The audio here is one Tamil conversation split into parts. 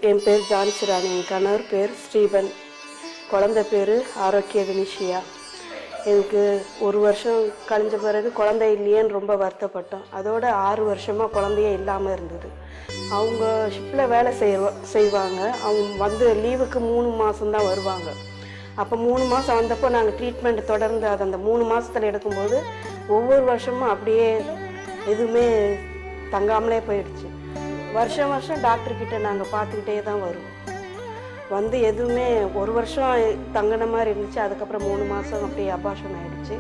என் பேர் ஜான்சிராணி, என் கணவர் பேர் ஸ்டீபன், குழந்தை பேர் ஆரோக்கிய வினிஷியா. எனக்கு 1 வருஷம் கழிஞ்ச பிறகு குழந்தை இல்லையேன்னு ரொம்ப வருத்தப்பட்டோம். அதோட 6 வருஷமாக குழந்தையே இல்லாமல் இருந்தது. அவங்க ஷிப்பில் வேலை செய்வாங்க. அவங்க வந்து லீவுக்கு 3 மாதம்தான் வருவாங்க. அப்போ 3 மாதம் வந்தப்போ நாங்கள் ட்ரீட்மெண்ட் தொடர்ந்து அது அந்த 3 மாதத்தில் எடுக்கும்போது ஒவ்வொரு வருஷமும் அப்படியே எதுவுமே தங்காமலே போயிடுச்சு. வருஷம் டாக்டர்கிட்ட நாங்கள் பார்த்துக்கிட்டே தான் வருவோம். வந்து எதுவுமே 1 வருஷம் தங்கின மாதிரி இருந்துச்சு. அதுக்கப்புறம் 3 மாதம் அப்படியே அபார்ஷன் ஆகிடுச்சு.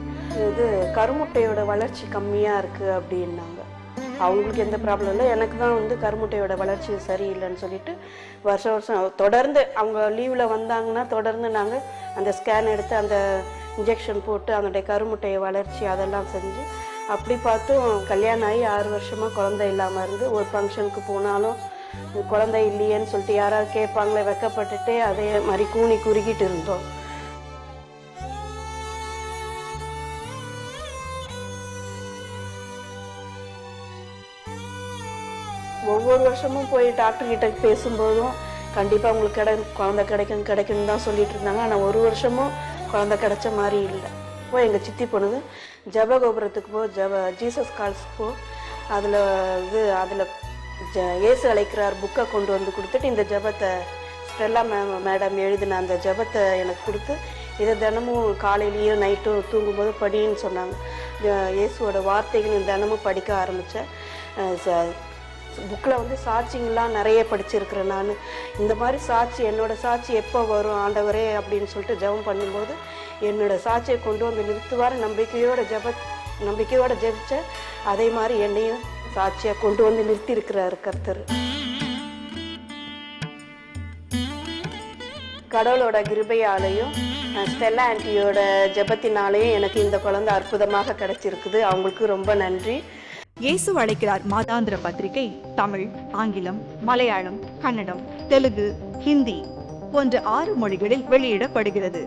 இது கருமுட்டையோட வளர்ச்சி கம்மியாக இருக்குது அப்படின்னாங்க. அவங்களுக்கு எந்த ப்ராப்ளம் இல்லை, எனக்கு தான் வந்து கருமுட்டையோட வளர்ச்சி சரியில்லைன்னு சொல்லிட்டு வருஷம் தொடர்ந்து அவங்க லீவில் வந்தாங்கன்னா தொடர்ந்து நாங்கள் அந்த ஸ்கேன் எடுத்து அந்த இன்ஜெக்ஷன் போட்டு அதனுடைய கருமுட்டையை வளர்ச்சி அதெல்லாம் செஞ்சு அப்படி பார்த்தும் கல்யாணம் ஆகி 6 வருஷமாக குழந்தை இல்லாமல் இருந்து ஒரு ஃபங்க்ஷனுக்கு போனாலும் குழந்தை இல்லையேன்னு சொல்லிட்டு யாராவது கேட்பாங்களே வெக்கப்பட்டுட்டே அதே மாதிரி கூனி குறுகிட்டு இருந்தோம். ஒவ்வொரு வருஷமும் போய் டாக்டர்கிட்ட பேசும்போதும் கண்டிப்பாக உங்களுக்கு குழந்தை கிடைக்குன்னு தான் சொல்லிட்டு இருந்தாங்க. ஆனால் 1 வருஷமும் குழந்தை கிடைச்ச மாதிரி இல்லை. இப்போ எங்கள் சித்தி பொண்ணுது ஜபகோபுரத்துக்கு ஜீசஸ் கால்ஸ் அதில் இயேசு அழைக்கிறார் புக்கை கொண்டு வந்து கொடுத்துட்டு இந்த ஜபத்தை ஸ்டெல்லா மேடம் எழுதின அந்த ஜபத்தை எனக்கு கொடுத்து இதை தினமும் காலையிலேயும் நைட்டும் தூங்கும்போது படின்னு சொன்னாங்க. இயேசுவோட வார்த்தைகள் தினமும் படிக்க ஆரம்பித்தேன். புக்கில் வந்து சாட்சிங்கெலாம் நிறைய படிச்சிருக்கிறேன். நான் இந்த மாதிரி சாட்சி என்னோடய சாட்சி எப்போ வரும் ஆண்டவரே அப்படின்னு சொல்லிட்டு ஜெபம் பண்ணும்போது என்னோடய சாட்சியை கொண்டு வந்து நிறுத்துவார். நம்பிக்கையோட ஜெபிச்சேன். அதே மாதிரி என்னையும் சாட்சியாக கொண்டு வந்து நிறுத்தியிருக்கிறார் கர்த்தர். கடவுளோட கிருபையாலையும் ஸ்டெல்லா ஆண்டியோட ஜெபத்தினாலேயும் எனக்கு இந்த குழந்தை அற்புதமாக கிடைச்சிருக்குது. அவங்களுக்கு ரொம்ப நன்றி. இயேசு அழைக்கிறார் மாதாந்திர பத்திரிகை தமிழ், ஆங்கிலம், மலையாளம், கன்னடம், தெலுங்கு, ஹிந்தி போன்ற 6 மொழிகளில் வெளியிடப்படுகிறது.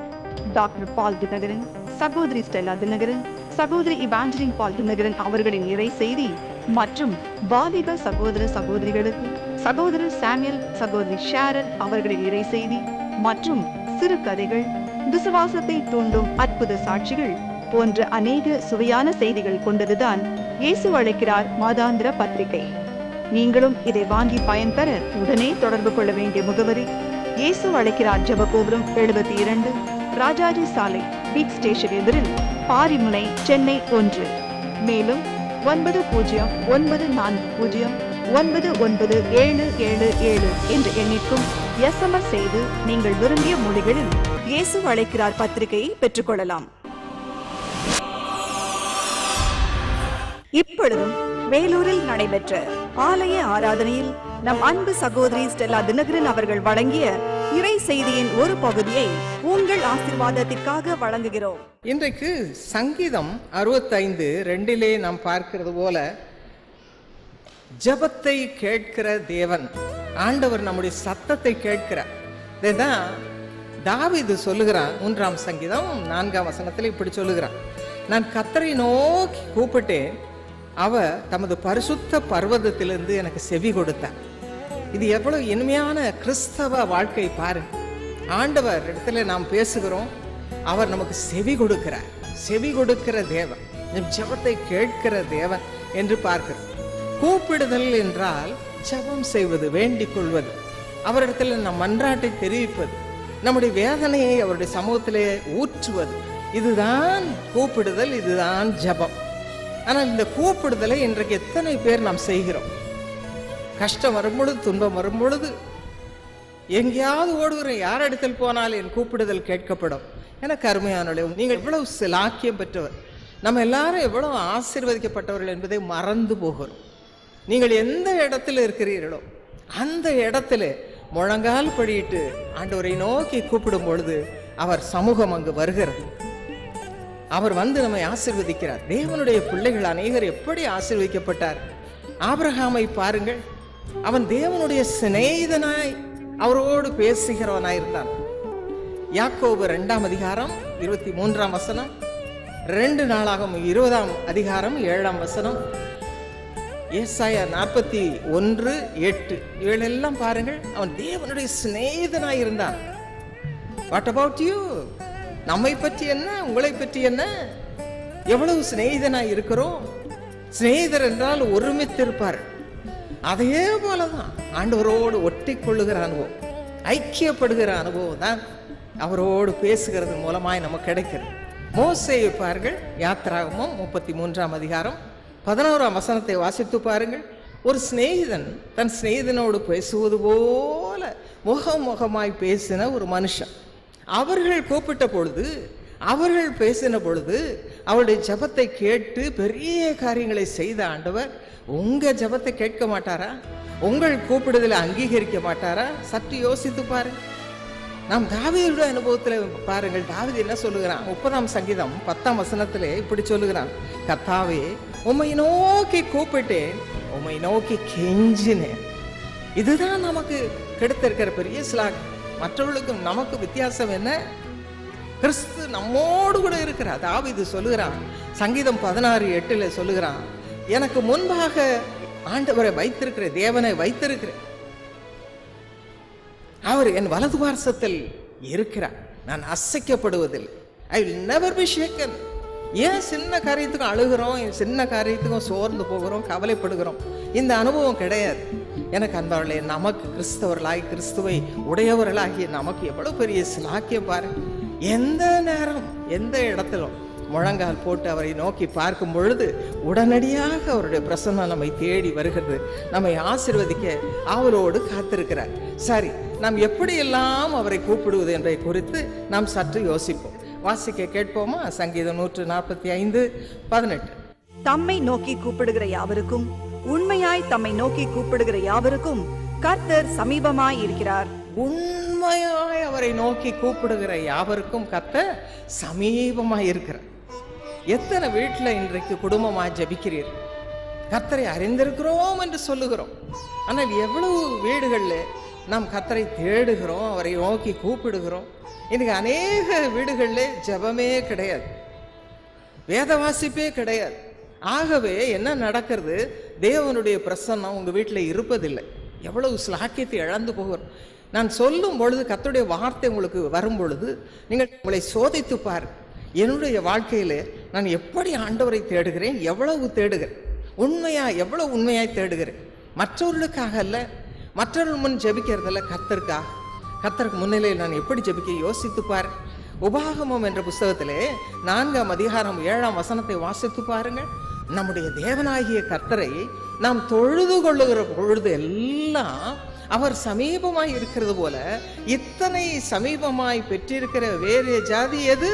டாக்டர் பால் தினகரன், சகோதரி ஸ்டெல்லா தினகரன், சகோதரி இவாஞ்சலின் பால் தினகரன் அவர்களின் இறை செய்தி மற்றும் பாலிக சகோதர சகோதரிகளுக்கு சகோதரர் சாமுவேல், சகோதரி ஷாரன் அவர்களின் இறை செய்தி மற்றும் சிறுகதைகள், விசுவாசத்தை தூண்டும் அற்புத சாட்சிகள் போன்ற அநேக சுவையான செய்திகள் கொண்டதுதான் இயேசு அழைக்கிறார் மாதாந்திர பத்திரிகை. நீங்களும் இதை வாங்கி பயன்பெற உடனே தொடர்பு கொள்ள வேண்டிய முகவரி இயேசு அழைக்கிறார் ஜெபகோபுரம் 72, ராஜாஜி சாலை, பீச் ஸ்டேஷன் எதிரில், பாரிமுனை, சென்னை 1. மேலும் 9094099777 என்ற எண்ணிற்கும் SMS செய்து நீங்கள் விரும்பிய மொழிகளில் இயேசு அழைக்கிறார் பத்திரிகையை பெற்றுக்கொள்ளலாம். இப்பொழுதும் வேலூரில் நடைபெற்ற ஆலய ஆராதனையில் நம் அன்பு சகோதரி ஸ்டெல்லா தினகரன் அவர்கள் வழங்கிய இறை செய்தியின் ஒரு பகுதியை உங்கள் ஆசீர்வாதத்திற்காக வழங்குகிறோம். இன்றைக்கு சங்கீதம் 65:2 நாம் பார்க்கிறது போல ஜெபத்தை கேட்கிற தேவன் ஆண்டவர் நம்முடைய சத்தத்தை கேட்கிறார். இதுதான் தாவீது சொல்லுகிறான். 3ஆம் சங்கீதம் 4ஆம் வசனத்தில் இப்படி சொல்லுகிறான், நான் கர்த்தரை நோக்கி கூப்பிட்டேன், அவர் தமது பரிசுத்த பர்வதத்திலிருந்து எனக்கு செவி கொடுத்தார். இது எவ்வளவு இனிமையான கிறிஸ்தவ வாழ்க்கை பாருங்க. ஆண்டவர் இடத்துல நாம் பேசுகிறோம், அவர் நமக்கு செவி கொடுக்கிறார். செவி கொடுக்கிற தேவன், ஜெபத்தை கேட்கிற தேவன் என்று பார்க்கிறோம். கூப்பிடுதல் என்றால் ஜெபம் செய்வது, வேண்டிக் கொள்வது, அவரிடத்துல நம் மன்றாட்டை தெரிவிப்பது, நம்முடைய வேதனையை அவருடைய சமூகத்திலே ஊற்றுவது, இதுதான் கூப்பிடுதல், இதுதான் ஜெபம். ஆனால் இந்த கூப்பிடுதலை இன்றைக்கு எத்தனை பேர் நாம் செய்கிறோம்? கஷ்டம் வரும்பொழுது, துன்பம் வரும்பொழுது எங்கேயாவது ஓடுகிறோம். யார் இடத்தில் போனால் என் கூப்பிடுதல் கேட்கப்படும். எனக்கு அருமையானவர்களே, நீங்கள் எவ்வளவு சிலாக்கியம் பெற்றவர், நம்ம எல்லாரும் எவ்வளவு ஆசீர்வதிக்கப்பட்டவர்கள் என்பதை மறந்து போகிறோம். நீங்கள் எந்த இடத்துல இருக்கிறீர்களோ அந்த இடத்துல முழங்கால் படியிட்டு ஆண்டவரை நோக்கி கூப்பிடும் பொழுது அவர் சமூகம் அங்கு வருகிறது. அவர் வந்து நம்மை ஆசீர்வதிக்கிறார். தேவனுடைய பிள்ளைகள் அநேகர் எப்படி ஆசீர்வதிக்கப்பட்டார்? ஆபிரகாமை பாருங்கள், அவன் தேவனுடைய சிநேகிதனாய் அவரோடு பேசுகிறவனாயிருந்தான். யாக்கோபு 2ஆம் அதிகாரம் 23ஆம் வசனம், 2 நாளாகவும் 20ஆம் அதிகாரம் 7ஆம் வசனம், ஏசாயா 41:8 இவைகளெல்லாம் பாருங்கள், அவன் தேவனுடைய சிநேகிதனாய் இருந்தான். What about you? நம்மை பற்றி என்ன, உங்களை பற்றி என்ன? எவ்வளவு சிநேகிதனாய் இருக்கிறோம். சிநேகிதர் என்றால் ஒருமித்திருப்பார். அதே போலதான் ஆண்டவரோடு ஒட்டி கொள்ளுகிற அனுபவம், ஐக்கியப்படுகிற அனுபவம் தான் அவரோடு பேசுகிறது மூலமாய் நமக்கு கிடைக்கிறது. மோசேயை பாருங்கள், யாத்திராகமம் 33ஆம் அதிகாரம் 11ஆம் வசனத்தை வாசித்து பாருங்கள். ஒரு சிநேகிதன் தன் சிநேகிதனோடு பேசுவது போல முகமுகமாய் பேசின ஒரு மனுஷன். அவர்கள் கூப்பிட்ட பொழுது, அவர்கள் பேசின பொழுது அவருடைய ஜெபத்தை கேட்டு பெரிய காரியங்களை செய்த ஆண்டவர் உங்க ஜெபத்தை கேட்க மாட்டாரா? உங்கள் கூப்பிடுதலை அங்கீகரிக்க மாட்டாரா? சற்று யோசித்து பாருங்கள். நாம் தாவீதுடைய அனுபவத்தில் பாருங்கள். தாவீது என்ன சொல்லுகிறான்? 30ஆம் சங்கீதம் 10ஆம் வசனத்திலே இப்படி சொல்லுகிறான், கர்த்தாவே உம்மை நோக்கி கூப்பிட்டேன், உம்மை நோக்கி கெஞ்சினேன். இதுதான் நமக்கு கிடைத்திருக்கிற பெரிய ஸ்லாக். மற்றவர்களுக்கும் நமக்கு வித்தியாசம் என்ன? கிறிஸ்து நம்மோடு கூட இருக்கிறார். தாவீது சொல்லுகிறான், சங்கீதம் 16:8 சொல்லுகிறான், எனக்கு முன்பாக ஆண்டவரை வைத்திருக்கிற, தேவனை வைத்திருக்கிறேன், அவர் என் வலது பார்சத்தில் இருக்கிறார், நான் அசைக்கப்படுவதில்லை. I will never be shaken. ஏன் சின்ன காரியத்துக்கும் அழுகிறோம், சின்ன காரியத்துக்கும் சோர்ந்து போகிறோம், கவலைப்படுகிறோம்? இந்த அனுபவம் கிடையாது. எனக்கு அன்பவர்களே, நமக்கு கிறிஸ்தவர்களாகி கிறிஸ்துவை உடையவர்களாகிய நமக்கு எவ்வளவு பெரிய சிலாக்கியம் பாரு. எந்த நேரம் எந்த இடத்திலும் முழங்கால் போட்டு அவரை நோக்கி பார்க்கும் பொழுது உடனடியாக அவருடைய பிரசன்னம் நம்மை தேடி வருகிறது, நம்மை ஆசீர்வதிக்க ஆவலோடு காத்திருக்கிறார். சரி, நாம் எப்படியெல்லாம் அவரை கூப்பிடுவது என்பதை குறித்து நாம் சற்று யோசிப்போம். வாசிக்க கேட்போமா? சங்கீதம் 145:18. தம்மை நோக்கி கூப்பிடுகிற யாவருக்கும், உண்மையாய் தம்மை நோக்கி கூப்பிடுகிற யாவருக்கும் கர்த்தர் சமீபமாய் இருக்கிறார். உண்மையாய் அவரை நோக்கி கூப்பிடுகிற யாவருக்கும் கர்த்தர் சமீபமாய் இருக்கிறார். எத்தனை வீட்டில் இன்றைக்கு குடும்பமாய் ஜெபிக்கிறீர்கள்? கர்த்தரை அறிந்திருக்கிறோம் என்று சொல்லுகிறோம். ஆனால் எவ்வளவு வீடுகளில் நாம் கர்த்தரை தேடுகிறோம், அவரை நோக்கி கூப்பிடுகிறோம்? இன்னைக்கு அநேக வீடுகளில் ஜெபமே கிடையாது, வேத வாசிப்பே கிடையாது. ஆகவே என்ன நடக்கிறது? தேவனுடைய பிரசன்னம் உங்கள் வீட்டில் இருப்பதில்லை. எவ்வளவு ஸ்லாக்கியத்தை இழந்து போகிறோம். நான் சொல்லும் பொழுது, கர்த்தருடைய வார்த்தை உங்களுக்கு வரும் பொழுது நீங்கள் உங்களை சோதித்து பார். என்னுடைய வாழ்க்கையில் நான் எப்படி ஆண்டவரை தேடுகிறேன், எவ்வளவு தேடுகிறேன், எவ்வளவு உண்மையாய் தேடுகிறேன். மற்றவர்களுக்காக அல்ல, மற்றவர்கள் முன் ஜெபிக்கிறதில்ல, கர்த்தருக்காக. கர்த்தருக்கு முன்னிலையில் நான் எப்படி ஜெபிக்க யோசித்து பார். உபாகமம் என்ற புஸ்தகத்திலே 4ஆம் அதிகாரம் 7ஆம் வசனத்தை வாசித்து பாருங்கள். நம்முடைய தேவனாகிய கர்த்தரை நாம் தொழுது கொள்ளுகிற பொழுது எல்லாம் அவர் சமீபமாய் இருக்கிறது போல, இத்தனை சமீபமாய் பெற்றிருக்கிற வேறு ஜாதி எது?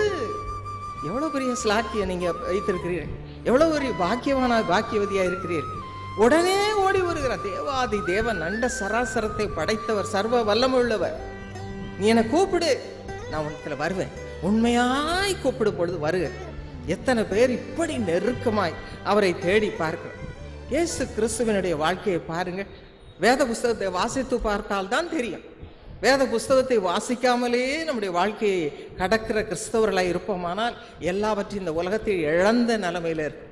எவ்வளவு பெரிய ஸ்லாக்கியம் நீங்க வைத்திருக்கிறீர்கள், எவ்வளவு பெரிய பாக்கியவதியா இருக்கிறீர்கள். உடனே ஓடி வருகிற தேவாதி தேவன், அண்ட சராசரத்தை படைத்தவர், சர்வ வல்லமுள்ளவர், நீ என்னை கூப்பிடு, நான் உனத்துல வருவேன். உண்மையாய் கூப்பிடும் பொழுது வருக. எத்தனை பேர் இப்படி நெருக்கமாய் அவரை தேடி பார்க்கிறோம். இயேசு கிறிஸ்துவனுடைய வாழ்க்கையை பாருங்க. வேத புஸ்தகத்தை வாசித்து பார்த்தால் தான் தெரியும். வேத புஸ்தகத்தை வாசிக்காமலே நம்முடைய வாழ்க்கையை கடக்கிற கிறிஸ்தவர்களாய் இருப்போமானால் எல்லாவற்றையும் இந்த உலகத்தில் இழந்த நிலைமையில இருக்கு.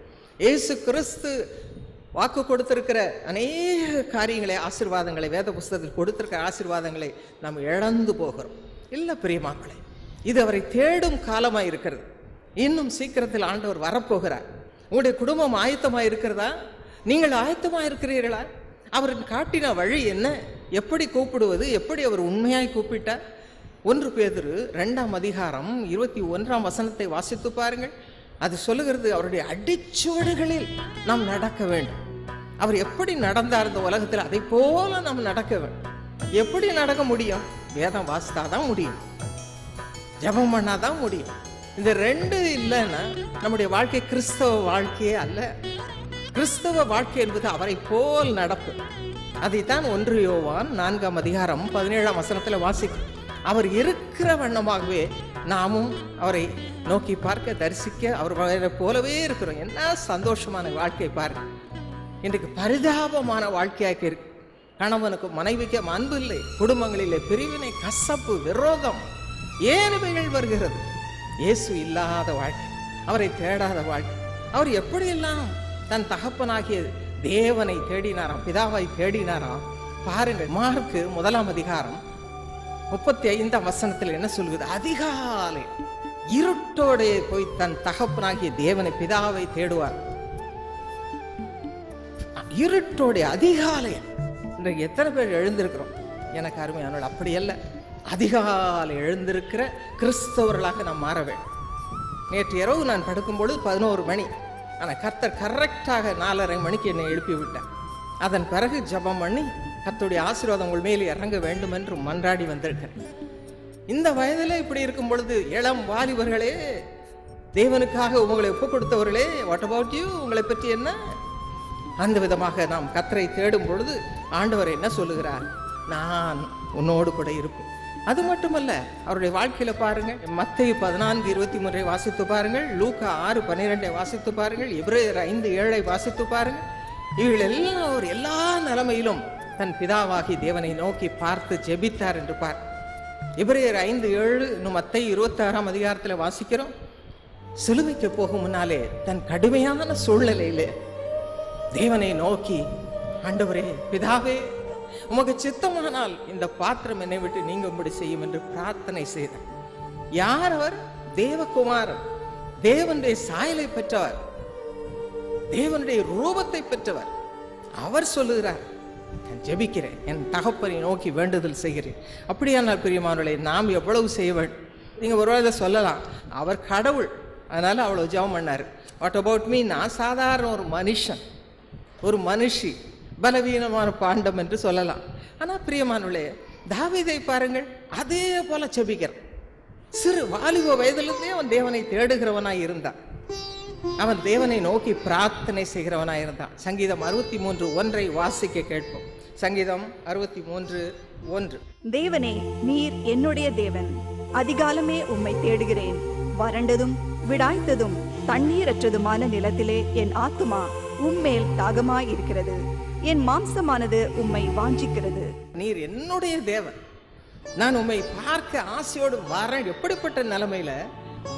இயேசு கிறிஸ்து வாக்கு கொடுத்திருக்கிற அநேக காரியங்களை, ஆசீர்வாதங்களை, வேத புஸ்தகத்தில் கொடுத்திருக்கிற ஆசீர்வாதங்களை நாம் இழந்து போகிறோம். இல்லை பிரியமாக்களே, இது அவரை தேடும் காலமாக இருக்கிறது. இன்னும் சீக்கிரத்தில் ஆண்டவர் வரப்போகிறார். உங்களுடைய குடும்பம் ஆயத்தமாக இருக்கிறதா? நீங்கள் ஆயத்தமாக இருக்கிறீர்களா? அவர் காட்டின வழி என்ன? எப்படி கூப்பிடுவது? எப்படி அவர் உண்மையாய் கூப்பிட்டார்? 1 பேதுரு 2ஆம் அதிகாரம் 21ஆம் வசனத்தை வாசித்து பாருங்கள். அது சொல்லுகிறது, அவருடைய அடிச்சுவடுகளில் நாம் நடக்க வேண்டும். அவர் எப்படி நடந்தார் இந்த உலகத்தில், அதை போல நாம் நடக்க வேண்டும். எப்படி நடக்க முடியும்? வேதம் வாசித்தாதான் முடியும், ஜெபம் பண்ணாதான் முடியும். இந்த 2 இல்லைன்னா நம்முடைய வாழ்க்கை கிறிஸ்தவ வாழ்க்கையே அல்ல. கிறிஸ்தவ வாழ்க்கை என்பது அவரை போல் நடப்பு. அதைத்தான் 1 யோவான் 4ஆம் அதிகாரம் 17ஆம் வசனத்தில் வாசிக்கும். அவர் இருக்கிற வண்ணமாகவே நாமும் அவரை நோக்கி பார்க்க, தரிசிக்க அவரை போலவே இருக்கிறோம். என்ன சந்தோஷமான வாழ்க்கை பாருங்க. இன்றைக்கு பரிதாபமான வாழ்க்கையாக இருக்கு. கணவனுக்கு மனைவிக்கு அன்பு இல்லை, குடும்பங்களிலே பிரிவினை, கசப்பு, விரோதம், ஏனுமைகள் வருகிறது. இயேசு இல்லாத வாழ்க்கை, அவரை தேடாத வாழ்க்கை. அவர் எப்படியெல்லாம் தன் தகப்பனாகிய தேவனை தேடினாராம், பிதாவை தேடினாராம். பாருங்கள், மார்க்கு 1ஆம் அதிகாரம் 35ஆம் வசனத்தில் என்ன சொல்லுது? அதிகாலை இருட்டோடே போய் தன் தகப்பனாகிய தேவனை பிதாவை தேடுவார். இருட்டோட அதிகாலை. இன்றைக்கு எத்தனை பேர் எழுந்திருக்கிறோம்? எனக்கு அருமையானவர்கள், அப்படி அல்ல. அதிகாலை எழுந்திருக்கிற கிறிஸ்தவர்களாக நாம் மாற வேண்டும். நேற்று இரவு நான் படுக்கும்பொழுது 11 மணி. ஆனால் கர்த்தர் கரெக்டாக 4:30 மணிக்கு என்னை எழுப்பி விட்டார். அதன் பிறகு ஜெபம் பண்ணி கர்த்தருடைய ஆசீர்வாதம் உங்கள் மேலே இறங்க வேண்டும் என்று மன்றாடி வந்திருக்கிறேன். இந்த வயதில் இப்படி இருக்கும் பொழுது, இளம் வாலிபர்களே, தேவனுக்காக உங்களை ஒப்புக் கொடுத்தவர்களே, வாட் அபவுட் யூ? உங்களை பற்றி என்ன? அந்த விதமாக நாம் கர்த்தரை தேடும் பொழுது ஆண்டவர் என்ன சொல்லுகிறார்? நான் உன்னோடு கூட இருப்பேன். அது மட்டுமல்ல, அவருடைய வாழ்க்கையில பாருங்க, மத்தேயு 14:23 வாசித்து பாருங்கள், லூக்கா 6:12 வாசித்து பாருங்கள், எபிரேயர் 5:7 வாசித்து பாருங்கள். இவர்கள் எல்லாம் அவர் எல்லா நிலைமையிலும் தன் பிதாவாகி தேவனை நோக்கி பார்த்து ஜெபித்தார் என்று பார். எபிரேயர் 5:7, இன்னும் மத்தேயு 26ஆம் அதிகாரத்தில் வாசிக்கிறோம். சிலுவைக்கு போகும் முன்னாலே தன் கடுமையான சூழ்நிலையிலே தேவனை நோக்கி, ஆண்டவரே, பிதாவே, உமக்கு சித்தமானால் இந்த பாத்திரம் என்னை விட்டு நீங்கும்படி செய்யும் என்று பிரார்த்தனை செய்தார். யார் அவர்? தேவகுமாரன், தேவனுடைய சாயலை பெற்றவர், தேவனுடைய ரூபத்தை பெற்றவர். அவர் சொல்லுகிறார், நான் ஜெபிக்கிறேன், என் தகப்பனை நோக்கி வேண்டுதல் செய்கிறேன். அப்படியானால் பிரியமானவர்களே, நாம் எவ்வளவு செய்ய வேண்டும்? நீங்க ஒருவேளை சொல்லலாம், அவர் கடவுள், அதனால அவ்வளவு ஜெபம் பண்ணாரு. What about me? நான் சாதாரண ஒரு மனுஷன், ஒரு மனுஷி, பலவீனமான பாண்டம் என்று சொல்லலாம். ஆனால் பிரியமானவர்களே, தாவீதை பாருங்கள், அதே போல ஜெபிக்கிறான். சிறு வாலிப வயதிலிருந்தே அவன் தேவனை தேடுகிறவனாய் இருந்தான். அவன் தேவனை நோக்கி பிரார்த்தனை செய்கிறவனாய் இருந்தான். சங்கீதம் 63:1 வாசிக்க கேட்போம். சங்கீதம் 63:1. தேவனே, நீர் என்னுடைய தேவன், அதிகாலமே உம்மை தேடுகிறேன். வறண்டதும் விடாய்த்ததும் தண்ணீரற்றதுமான நிலத்திலே என் ஆத்துமா உம்மேல் தாகமாய் இருக்கிறது. என் மாம்சமானது உம்மை வாஞ்சிக்கிறது. நீர் என்னுடைய தேவன், நான் உம்மை பார்க்க ஆசையோடு வரேன். எப்படிப்பட்ட நிலைமையில?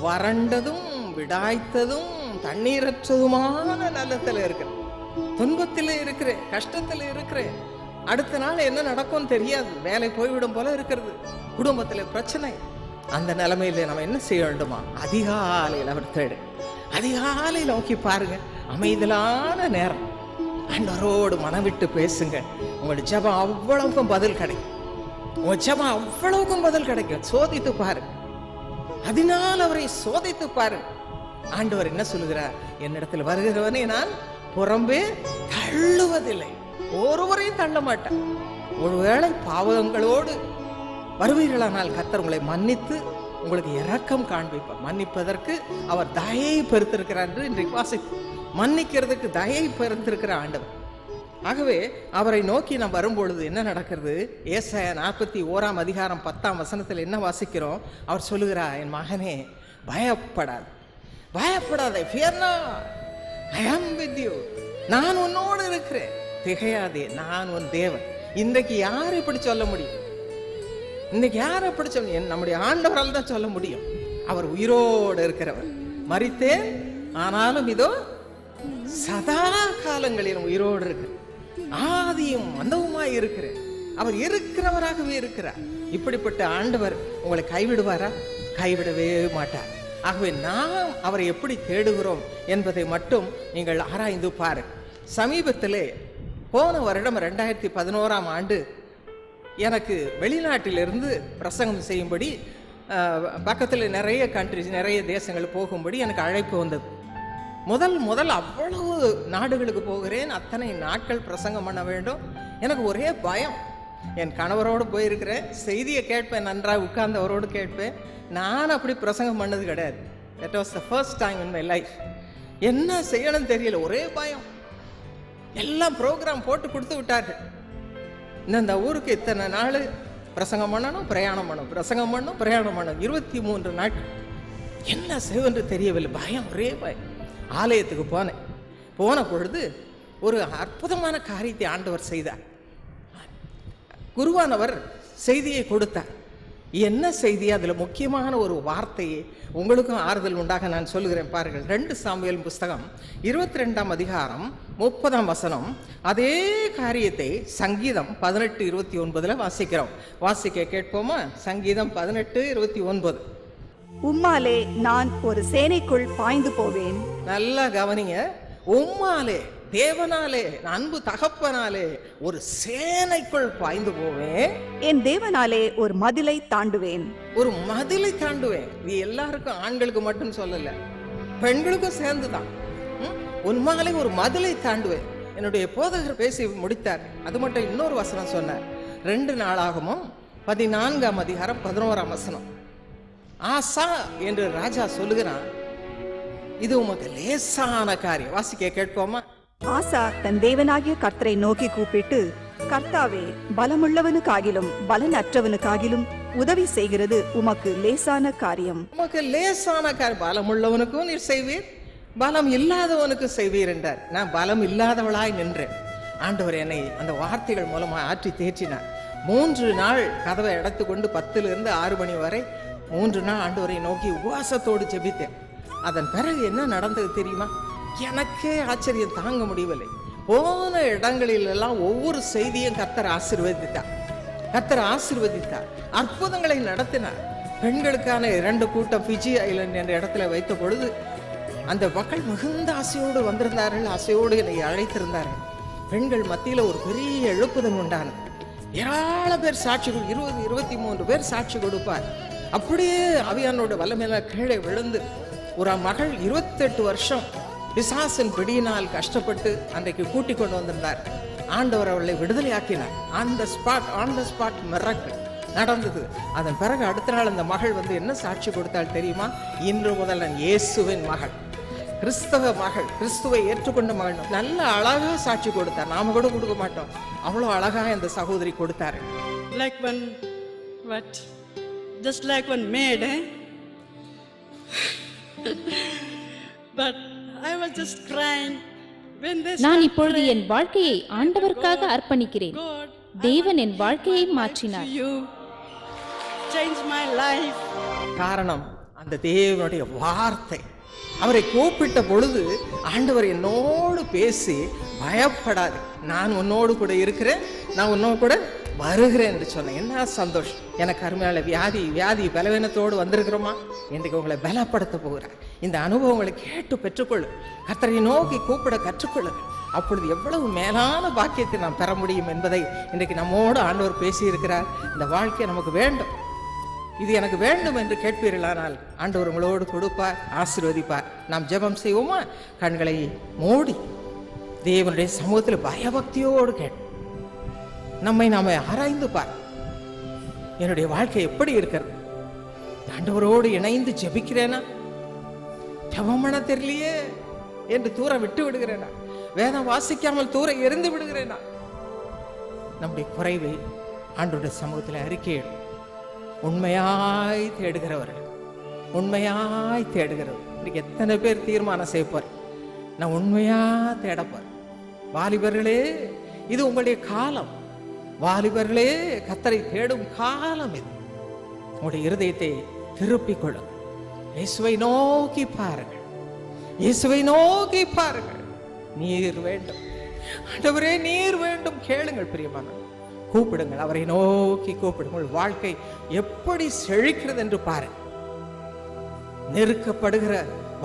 வறண்டதும் விடாய்த்ததும் தண்ணீரற்றதுமான நிலத்துல இருக்கிறேன், துன்பத்தில் இருக்கிறேன், கஷ்டத்தில் இருக்கிறேன். அடுத்த நாள் என்ன நடக்கும் தெரியாது, வேலை போய்விடும் போல இருக்கிறது, குடும்பத்தில் பிரச்சனை. அந்த நிலைமையில நம்ம என்ன செய்ய வேண்டுமா? அதிகாலையில் அவர் தேடு. அதிகாலையில் நோக்கி பாருங்க, அமைதலான நேரம், ஆண்டவரோடு மனம் விட்டு பேசுங்க. உங்களுடைய ஜெபம் அவ்வளவுக்கும் பதில் கிடைக்கும். உங்க ஜெபம் அவ்வளவுக்கும் பதில் கிடைக்கும். சோதித்து பாருங்க, அதனால் அவரை சோதித்து பாருங்க. ஆண்டவர் என்ன சொல்லுகிறார்? என்னிடத்தில் வருகிறவனே நான் புறம்பே தள்ளுவதில்லை, ஒருவரையும் தள்ள மாட்டேன். ஒருவேளை பாவங்களோடு வருவீர்களானால் கர்த்தர் உங்களை மன்னித்து உங்களுக்கு இரக்கம் காண்பிப்பார். மன்னிப்பதற்கு அவர் தயை பெருத்திருக்கிறார் என்று இன்றைக்கு வாசித்து, மன்னிக்கிறதுக்கு தயை பெருத்திருக்கிற ஆண்டவர். ஆகவே அவரை நோக்கி நாம் வரும்பொழுது என்ன நடக்கிறது? ஏசாயா 41ஆம் அதிகாரம் 10ஆம் வசனத்தில் என்ன வாசிக்கிறோம்? அவர் சொல்லுகிறார், என் மகனே, பயப்படாது, பயப்படாதே, fear not, I am with you. நான் உன்னோடு இருக்கிறேன், திகையாதே, நான் உன் தேவன். இன்றைக்கு யார் இப்படி சொல்ல முடியும்? இன்னைக்கு யார் அப்படி சொல்ல? நம்முடைய ஆண்டவரால் தான் சொல்ல முடியும். அவர் உயிரோடு இருக்கிறவர். மரித்தேன், ஆனாலும் இதோ சதா காலங்களிலும் உயிரோடு இருக்கிற, ஆதியும் அந்தவுமாய் இருக்கிற, அவர் இருக்கிறவராகவே இருக்கிறார். இப்படிப்பட்ட ஆண்டவர் உங்களை கைவிடுவாரா? கைவிடவே மாட்டார். ஆகவே நாம் அவரை எப்படி தேடுகிறோம் என்பதை மட்டும் நீங்கள் ஆராய்ந்து பாருங்கள். சமீபத்திலே போன வருடம் 2011ஆம் ஆண்டு எனக்கு வெளிநாட்டிலிருந்து பிரசங்கம் செய்யும்படி பக்கத்தில் நிறைய கண்ட்ரிஸ், நிறைய தேசங்கள் போகும்படி எனக்கு அழைப்பு வந்தது. முதல் அவ்வளவு நாடுகளுக்கு போகிறேன். அத்தனை நாட்கள் பிரசங்கம் பண்ண வேண்டும். எனக்கு ஒரே பயம். என் கணவரோடு போயிருக்கிறேன், செய்தியை கேட்பேன், நன்றாக உட்கார்ந்து அவரோடு கேட்பேன். நான் அப்படி பிரசங்கம் பண்ணது கிடையாது. That was the first time in my life. என்ன செய்யணும்னு தெரியல, ஒரே பயம். எல்லாம் ப்ரோக்ராம் போட்டு கொடுத்து விட்டார்கள். இந்த ஊருக்கு இத்தனை நாள் பிரசங்கம் பண்ணணும், பிரயாணம் பண்ணணும், பிரசங்கம் பண்ணணும், பிரயாணம் பண்ணணும். 23 நாட்கள். என்ன செய்வென்று தெரியவில்லை, பயம், ஒரே பயம். ஆலயத்துக்கு போன பொழுது ஒரு அற்புதமான காரியத்தை ஆண்டவர் செய்தார். குருவானவர் செய்தியை கொடுத்தார். என்ன செய்தி? அதில் முக்கியமான ஒரு வார்த்தையை உங்களுக்கும் ஆறுதல் உண்டாக நான் சொல்லுகிறேன் பாருங்கள். 2 சாமுவேல் புஸ்தகம் 22ஆம் அதிகாரம் 30ஆம் வசனம். அதே காரியத்தை சங்கீதம் 18:29 வாசிக்கிறோம். வாசிக்க கேட்போமா? சங்கீதம் 18:29. உம்மாலே நான் ஒரு சேனைக்குள் பாய்ந்து போவேன். நல்லா கவனிங்க. உம்மாலே, தேவனாலே, அன்பு தகப்பனாலே ஒரு சேனைக்குள் பாய்ந்து போவேன். என் தேவனாலே ஒரு மதிலை தாண்டுவேன். ஒரு மதிலை தாண்டுவேன். இது எல்லாருக்கும், ஆண்களுக்கு மட்டும் சொல்லல, பெண்களுக்கும் சேர்ந்துதான். உம்மாலே ஒரு மதிலை தாண்டுவேன். என்னுடைய போதகர் பேசி முடித்தார். அது மட்டும் இன்னொரு வசனம் சொன்னார். 2 நாளாகமும் 14ஆம் அதிகாரம் 11ஆம் வசனம். ஆசா என்று ராஜா சொல்லுகிறான், இது உமக்கு லேசான காரியம். வாசிக்க கேட்போமா? ஆசா தன் தேவனாகிய கர்த்தரை நோக்கி கூப்பிட்டு, கர்த்தாவே, பலமுள்ளவனுக்காகிலும் பலனற்றவனுக்காகிலும் உதவி செய்கிறது உமக்கு லேசான காரியம். உமக்கு லேசான காரியம். பலமுள்ளவனுக்கும் நீர் செய்வீர், பலம் இல்லாதவனுக்கும் செய்வீர் என்றார். நான் பலம் இல்லாதவளாய் நின்றேன். ஆண்டவர் என்னை அந்த வார்த்தைகள் மூலமா ஆற்றி தேற்றினார். 3 நாள் கதவை அடைத்துக்கொண்டு 10லிருந்து 6 மணி வரை 3 நாள் ஆண்டவரை நோக்கி உபவாசத்தோடு ஜெபித்தேன். அதன் பிறகு என்ன நடந்தது தெரியுமா? எனக்கே ஆச்சரியம் தாங்க முடியவில்லை. போன இடங்களிலெல்லாம் ஒவ்வொரு செய்தியும் கர்த்தர் ஆசீர்வதித்தார். கர்த்தர் ஆசீர்வதித்தார், அற்புதங்களை நடத்தினார். பெண்களுக்கான 2 கூட்டம் ஃபிஜி ஐலண்ட் என்ற இடத்துல வைத்த பொழுது அந்த மக்கள் மிகுந்த ஆசையோடு வந்திருந்தார்கள். ஆசையோடு என்னை அழைத்திருந்தார்கள். பெண்கள் மத்தியில் ஒரு பெரிய எழுப்புதல் உண்டானது. ஏராள பேர் சாட்சி, 20-23 பேர் சாட்சி கொடுப்பார். அப்படியே ஆவியானோட வல்லமையில கீழே விழுந்து ஒரு மகள் 28 வருஷம் பிசாசின் பிடியினால் கஷ்டப்பட்டு அன்றைக்கு கூட்டிக் கொண்டு வந்திருந்தார். ஆண்டவர் அவளை விடுதலையாக்கினார். ஆன் த ஸ்பாட் மிரக்கிள் நடந்தது. அதன் பிறகு அடுத்த நாள் அந்த மகள் வந்து என்ன சாட்சி கொடுத்தாள் தெரியுமா? இன்று முதல் நான் இயேசுவின் மகள், கிறிஸ்தவ மகள், கிறிஸ்துவை ஏற்றுக்கொண்ட மகள். நல்ல அழகா சாட்சி கொடுத்தார். நாம கூட கொடுக்க மாட்டோம். அவ்வளோ அழகா இந்த சகோதரி கொடுத்தாரு. Just like one maid, But I was just crying when they நான் இப்பொழுது என் வாழ்க்கையை ஆண்டவருக்காக அர்ப்பணிக்கிறேன். தேவன் என் வாழ்க்கையை மாற்றினார். You changed my life. காரணம் அந்த தேவனுடைய வார்த்தை. அவரை கூப்பிட்ட பொழுது ஆண்டவர் என்னோடு பேசி, பயப்படாது, நான் உன்னோடு கூட இருக்கிறேன், நான் உன்னோடு கூட வருகிறேன் என்று சொன்னேன். என்ன சந்தோஷம். எனக்கு அருமையால வியாதி பலவீனத்தோடு வந்திருக்கிறோமா? இன்றைக்கு உங்களை பலப்படுத்த போகிறார். இந்த அனுபவங்களை கேட்டு பெற்றுக்கொள்ளு. கர்த்தரை நோக்கி கூப்பிட கற்றுக்கொள்ளுங்கள். அப்பொழுது எவ்வளவு மேலான பாக்கியத்தை நாம் பெற முடியும் என்பதை இன்றைக்கு நம்மோடு ஆண்டவர் பேசியிருக்கிறார். இந்த வாழ்க்கை நமக்கு வேண்டும், இது எனக்கு வேண்டும் என்று கேட்பீர்களானால் ஆண்டவர் உங்களோடு கொடுப்பார், ஆசீர்வதிப்பார். நாம் ஜெபம் செய்வோமா? கண்களை மூடி தேவனுடைய சமூகத்தில் பயபக்தியோடு கேட்போம். நம்மை நாம ஆராய்ந்து பார். என்னுடைய வாழ்க்கை எப்படி இருக்கிறது? ஆண்டவரோடு இணைந்து ஜெபிக்கிறேனா? ஜெபம் பண்ண தெரியலையே என்று தூர விட்டு விடுகிறேனா? வேதம் வாசிக்காமல் தூர எரிந்து விடுகிறேனா? நம்முடைய குறைவை ஆண்டவருடைய சமூகத்தில் அறிக்கையிடும். உண்மையாய் தேடுகிறவர்கள், உண்மையாய் தேடுகிறவர். இன்னைக்கு எத்தனை பேர் தீர்மானம் செய்யப்பார், நான் உண்மையா தேடப்பார். வாலிபர்களே, இது உங்களுடைய காலம். வாலிபர்களே, கர்த்தரை தேடும் காலம் இது. உங்களுடைய இருதயத்தை திருப்பிக் கொள்ளுங்கள். இயேசுவை நோக்கி பாருங்கள், இயேசுவை நோக்கி பாருங்கள். நீர் வேண்டும் ஆண்டவரே, நீர் வேண்டும். கேளுங்கள் பிரியமானவர்களே, கூப்பிடுங்கள், அவரை நோக்கி கூப்பிடுங்கள். வாழ்க்கை எப்படி செழிக்கிறது என்று பாருங்கள். நெருக்கப்படுகிற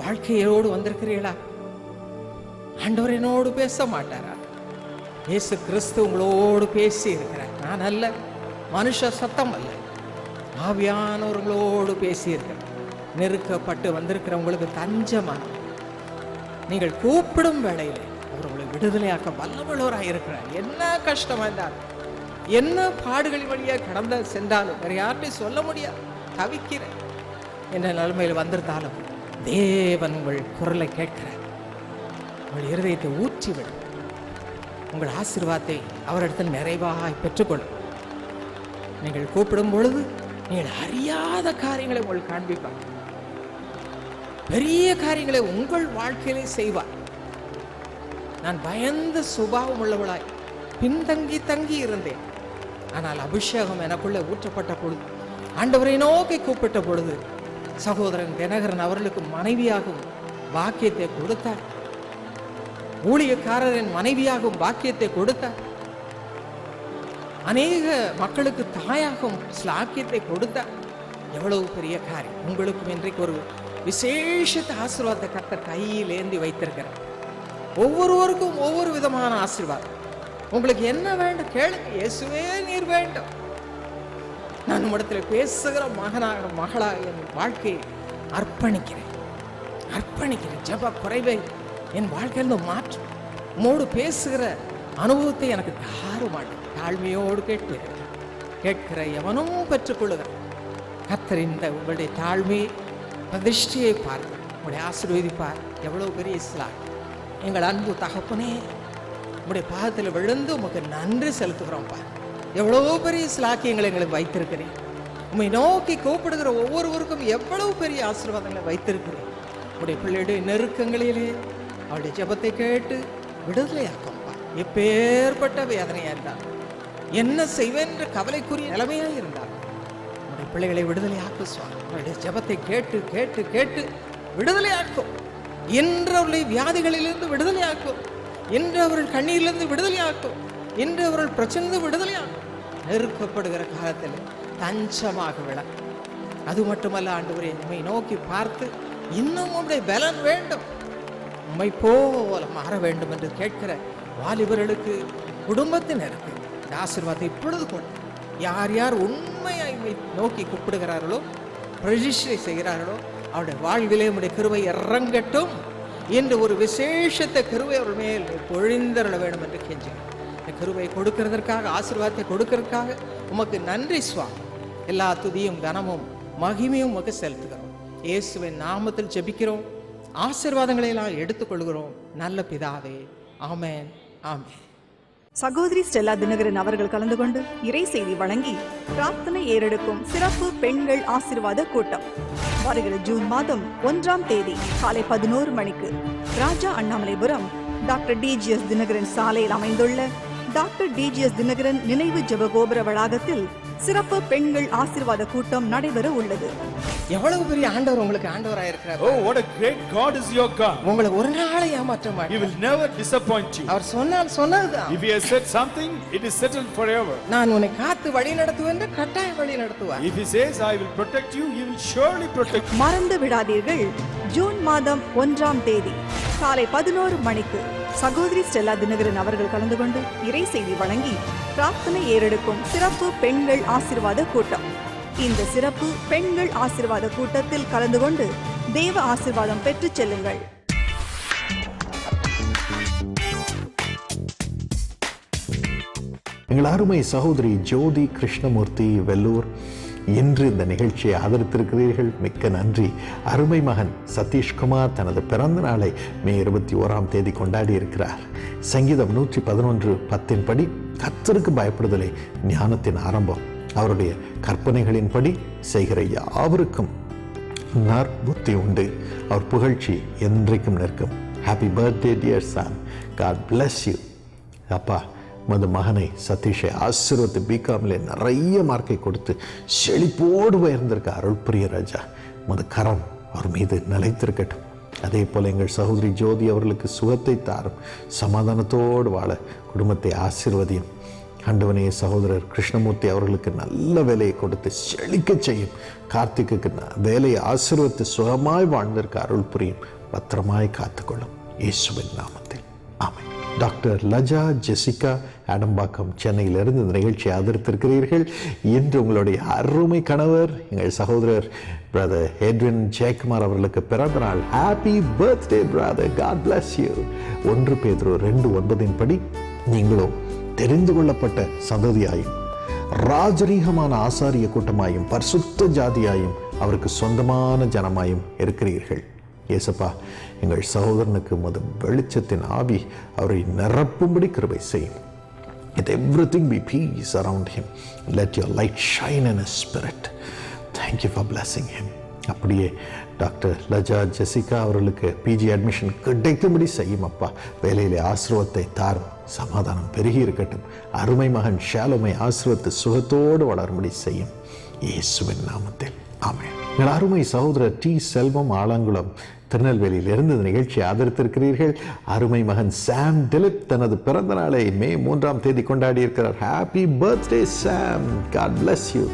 வாழ்க்கையோடு வந்திருக்கிறீர்களா? ஆண்டவர் என்னோடு பேச மாட்டாரா? இயேசு கிறிஸ்து உங்களோடு பேசி இருக்கிறார். நான் அல்ல, மனுஷ சத்தம் அல்ல, ஆவியானவர்களோடு பேசி இருக்கிறார். நெருக்கப்பட்டு வந்திருக்கிற உங்களுக்கு தஞ்சமான நீங்கள் கூப்பிடும் வேளையில் அவர் உங்களை விடுதலையாக்க வல்லவளோராக இருக்கிறார். என்ன கஷ்டமா இருந்தாலும், என்ன பாடுகளின் வழியாக கடந்து சென்றாலும், வேற யார்ட்டையும் சொல்ல முடியாது, தவிக்கிறேன் என்ற நிலைமையில் வந்திருந்தாலும் தேவன் உங்கள் குரலை கேட்கிறார். உங்கள் இருதயத்தை ஊற்றிவிடும். உங்கள் ஆசீர்வாதத்தை அவரிடத்தில் நிறைவாய் பெற்றுக்கொள்ளும். நீங்கள் கூப்பிடும் பொழுது நீங்கள் அறியாத காரியங்களை உங்களுக்கு காண்பிப்பார். பெரிய காரியங்களை உங்கள் வாழ்க்கையிலே செய்வார். நான் பயந்த சுபாவம் உள்ளவளாய் பின்தங்கி தங்கி இருந்தேன். ஆனால் அபிஷேகம் எனக்குள்ளே ஊற்றப்பட்ட பொழுது ஆண்டவரை நோக்கி கூப்பிட்ட பொழுது சகோதரன் தினகரன் அவர்களுக்கு மனைவியாகும் பாக்கியத்தை கொடுத்தார். ஊழியக்காரரின் மனைவியாகும் பாக்கியத்தை கொடுத்தார். அநேக மக்களுக்கு தாயாகும் ஸ்லாக்கியத்தை கொடுத்தார். எவ்வளவு பெரிய காரியம். உங்களுக்கும் இன்றைக்கு ஒரு விசேஷ ஆசீர்வாதத்தை கர்த்தர் கையில் ஏந்தி வைத்திருக்கிறார். ஒவ்வொருவருக்கும் ஒவ்வொரு விதமான ஆசீர்வாதம். உங்களுக்கு என்ன வேண்டும் கேளுங்க. இயேசுவே நீர் வேண்டும். நான் உம்மிடத்தில் பேசுகிற மகனாக மகளாக என் வாழ்க்கையை அர்ப்பணிக்கிறேன். ஜெப குறைவை என் வாழ்க்கையிலிருந்து மாற்றும். உம்மோடு பேசுகிற அனுபவத்தை எனக்கு தாருமாட்டேன். தாழ்மையோடு கேட்கிற எவனும் பெற்றுக்கொள்ளுகிறான். கர்த்தர் இந்த உங்களுடைய தாழ்மையை பிரதிஷ்டையை பார்த்து உங்களுடைய ஆசீர்வதிப்பார். எவ்வளவு பெரிய இஸ்லாம். எங்கள் அன்பு தகப்பனே, உங்களுடைய பாதத்தில் விழுந்து உமக்கு நன்றி செலுத்துகிறோம்ப்பா. எவ்வளவு பெரிய ஸ்லாக்கியங்களை எங்களுக்கு வைத்திருக்கிறேன். உண்மை நோக்கி கூப்பிடுகிற ஒவ்வொருவருக்கும் எவ்வளவு பெரிய ஆசீர்வாதங்களை வைத்திருக்கிறேன். உடைய பிள்ளையுடைய நெருக்கங்களிலே அவருடைய ஜெபத்தை கேட்டு விடுதலையாக்கம்ப்பா. எப்பேற்பட்ட வேதனையா இருந்தால், என்ன செய்வேன் என்ற கவலைக்குரிய நிலைமையாக இருந்தால் உடைய பிள்ளைகளை விடுதலையாக்கு சுவாமி. அவருடைய ஜெபத்தை கேட்டு கேட்டு கேட்டு விடுதலையாக்கும். இன்று அவர்களை வியாதிகளிலிருந்து விடுதலையாக்கும். இன்று அவர்கள் கண்ணீரிலிருந்து விடுதலையாக்கும். இன்று அவர்கள் பிரச்சனை விடுதலையாகும். நெருக்கப்படுகிற காலத்தில் தஞ்சமாக விளக்கும். அது மட்டுமல்ல ஆண்டவரே, உம்மை நோக்கி பார்த்து இன்னும் உம்முடைய பலன் வேண்டும், உம்மை போல மாற வேண்டும் என்று கேட்கிற வாலிபர்களுக்கு, குடும்பத்தினருக்கு இந்த ஆசீர்வாதத்தை இப்பொழுது கொண்டு யார் யார் உண்மையை நோக்கி கூப்பிடுகிறார்களோ, பிரதிஷ்டை செய்கிறார்களோ, அவருடைய வாழ்விலே உம்முடைய கிருபை இறங்கட்டும் என்று ஒரு விசேஷத்தை கிருபை அவர்கள் மேல் பொழிந்தருள வேண்டும் என்று கெஞ்சுகிறேன். கிருபை கொடுக்கிறதற்காக, ஆசீர்வாதத்தை கொடுக்கிறதுக்காக உமக்கு நன்றி சுவாமி. எல்லா துதியும் கனமும் மகிமையும் உமக்கு செலுத்துகிறோம். இயேசுவின் நாமத்தில் ஜெபிக்கிறோம். ஆசீர்வாதங்களை எல்லாம் எடுத்துக்கொள்கிறோம் நல்ல பிதாவே. ஆமென், ஆமென். சகோதரி ஸ்டெல்லா தினகரன் அவர்கள் கலந்து கொண்டு இறை செய்தி வழங்கி பிரார்த்தனை ஏறெடுக்கும் சிறப்பு பெண்கள் ஆசீர்வாத கூட்டம் வருகிற ஜூன் மாதம் 1ஆம் தேதி காலை 11 மணிக்கு ராஜா அண்ணாமலைபுரம் டாக்டர் டிஜிஎஸ் தினகரன் சாலையில் அமைந்துள்ள டாக்டர் டிஜிஎஸ் தினகரன் நினைவு ஜெபகோபுர வளாகத்தில் சிறப்பு பெண்கள் ஆசீர்வாத கூட்டம் நடைபெற உள்ளது. எவ்வளவு பெரிய ஆண்டவர் உங்களுக்கு ஆண்டவராக இருக்கிறார். Oh, what a great God is your God. உங்களை ஒரு நாளை ஏமாற்ற மாட்டார். He will never disappoint you. அவர் சொன்னால் சொன்னதுதான். If he has said something, it is settled forever. நான் உன்னை காத்து வழி நடத்துவேன் என்று கட்டாயம் வழி நடத்துவார். If he says I will protect you, he will surely protect you. மறந்து விடாதீர்கள். ஜூன் மாதம் 1ஆம் தேதி காலை 11 மணிக்கு சகோதரி ஸ்டெல்லா தினகரன் அவர்கள் கலந்து கொண்டு இறை செய்தி வழங்கி பிரார்த்தனை ஏறெடுக்கும் சிறப்பு பெண்கள் ஆசீர்வாத கூட்டம். இந்த சிறப்பு பெண்கள் ஆசீர்வாத கூட்டத்தில் கலந்து கொண்டு தேவ ஆசீர்வாதம் பெற்றுச் செல்லுங்கள். எங்கள் அருமை சகோதரி ஜோதி கிருஷ்ணமூர்த்தி வெல்லூர் இன்று இந்த நிகழ்ச்சியை ஆதரித்திருக்கிறீர்கள். மிக்க நன்றி. அருமை மகன் சதீஷ்குமார் தனது பிறந்த நாளை மே 21ஆம் தேதி கொண்டாடி இருக்கிறார். சங்கீதம் 111:10 படி கர்த்தருக்கு பயப்படுதலே ஞானத்தின் ஆரம்பம். அவருடைய கற்பனைகளின்படி செய்கிற யாவருக்கும் நற்புத்தி உண்டு. அவர் புகழ்ச்சி என்றைக்கும் நிற்கும். Happy birthday dear son. God bless you. அப்பா, மது மகனை சதீஷை ஆசீர்வத்து பிகாமில் நிறைய மார்க்கை கொடுத்து செழிப்போடு உயர்ந்திருக்க அருள் பிரிய ராஜா, மது கரம் அவர் மீது நிலைத்திருக்கட்டும். அதே போல் எங்கள் சகோதரி ஜோதி அவர்களுக்கு சுகத்தை தாரும். சமாதானத்தோடு வாழ குடும்பத்தை ஆசீர்வதியும். ஆண்டவனே, சகோதரர் கிருஷ்ணமூர்த்தி அவர்களுக்கு நல்ல வேலையை கொடுத்து செழிக்க செய்யும். கார்த்திக்கு வேலையை ஆசீர்வத்து சுகமாய் வாழ்ந்திருக்க அருள் புரியும். பத்திரமாய் காத்துக்கொள்ளும். இயேசுவின் நாமத்தில் ஆமென். டாக்டர் லஜா ஜெசிகா ஆடம்பாக்கம் சென்னையிலிருந்து இந்த நிகழ்ச்சியை ஆதரித்திருக்கிறீர்கள். இன்று உங்களுடைய அருமை கணவர் எங்கள் சகோதரர் பிரதர் எட்வின் ஜெயக்குமார் அவர்களுக்கு பிறந்த நாள். Happy birthday brother. God bless you. 1 பேதுரு 2:9 படி நீங்களும் தெரிந்து கொள்ளப்பட்ட சந்ததியாயும் ராஜரீகமான ஆசாரிய கூட்டமாயும் பரிசுத்த ஜாதியாயும் அவருக்கு சொந்தமான ஜனமாயும் இருக்கிறீர்கள். இயேசப்பா, எங்கள் சகோதரனுக்கு மது வெளிச்சத்தின் ஆவி அவரை நிரப்பும்படி கிருபை செய்யும். Let everything be peace around him. Let your light shine in his spirit. Thank you for blessing him. அப்படியே டாக்டர் லஜா ஜெசிகா அவர்களுக்கு பிஜி அட்மிஷன் கிடைக்கும்படி செய்யும். அப்பா, வேலையிலே ஆசீர்வாதத்தை தாரும். சமாதானம் பெருகி இருக்கட்டும். அருமை மகன் ஷாலோமை ஆசீர்வத்து சுகத்தோடு வளரும்படி செய்யும். இயேசுவின் நாமத்தில் ஆமென். எங்கள் அருமை சகோதரர் டி செல்வம் ஆலங்குளம் திருநெல்வேலியிலிருந்து இந்த நிகழ்ச்சியை ஆதரித்திருக்கிறீர்கள். அருமை மகன் சாம் டிலிப் தனது பிறந்த நாளை மே 3 கொண்டாடி இருக்கிறார். Happy birthday Sam, God bless you.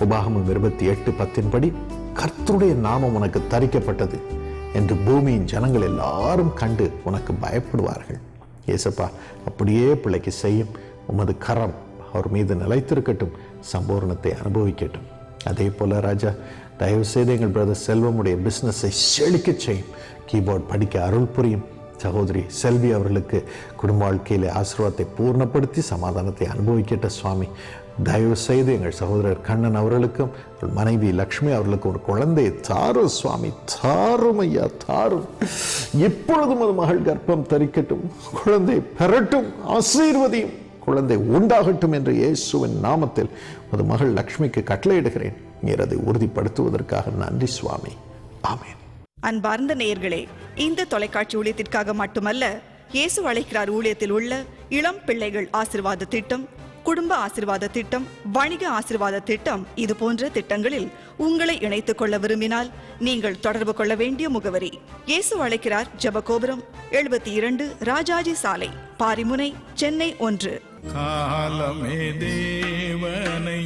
உபாகமம் 28:10 படி கர்த்தருடைய நாமம் உனக்கு தரிக்கப்பட்டது என்று பூமியின் ஜனங்கள் எல்லாரும் கண்டு உனக்கு பயப்படுவார்கள். ஏசப்பா அப்படியே பிள்ளைக்கு செய்யும். உமது கரம் அவர் மீது நிலைத்திருக்கட்டும், சம்பூர்ணத்தை அனுபவிக்கட்டும். அதே போல ராஜா, தயவு செய்து எங்கள் பிரதர் செல்வமுடைய பிஸ்னஸை செழிக்க செய்யும். கீபோர்ட் படிக்க அருள் புரியும். சகோதரி செல்வி அவர்களுக்கு குடும்ப வாழ்க்கையிலே ஆசீர்வாதத்தை பூர்ணப்படுத்தி சமாதானத்தை அனுபவிக்கட்ட சுவாமி. தயவு செய்து எங்கள் சகோதரர் கண்ணன் அவர்களுக்கும் மனைவி லக்ஷ்மி அவர்களுக்கும் ஒரு குழந்தையை தாரும் சுவாமி. தாரும் ஐயா, தாரும். எப்பொழுதும் ஒரு மகள் கர்ப்பம் தரிக்கட்டும், குழந்தை பெறட்டும், ஆசீர்வதியும், குழந்தை உண்டாகட்டும் என்று இயேசுவின் நாமத்தில் ஒரு மகள் லக்ஷ்மிக்கு கட்டளையிடுகிறேன். நீர் அதை உறுதிப்படுத்துவதற்காக நன்றி சுவாமி. ஆமென். அன்பார்ந்த நேயர்களே, இந்த தொலைக்காட்சி ஊழியத்திற்காக மட்டுமல்ல, இயேசு அழைக்கிறார் ஊழியத்தில் உள்ள இளம் பிள்ளைகள் ஆசீர்வாத திட்டம், குடும்ப ஆசீர்வாத திட்டம், வணிக ஆசீர்வாத திட்டம், இது போன்ற திட்டங்களில் உங்களை இணைத்துக் கொள்ள விரும்பினால் நீங்கள் தொடர்பு கொள்ள வேண்டிய முகவரி: இயேசு அழைக்கிறார், ஜெபகோபுரம், 72, ராஜாஜி சாலை, பாரிமுனை, சென்னை 1. காலமே தேவனை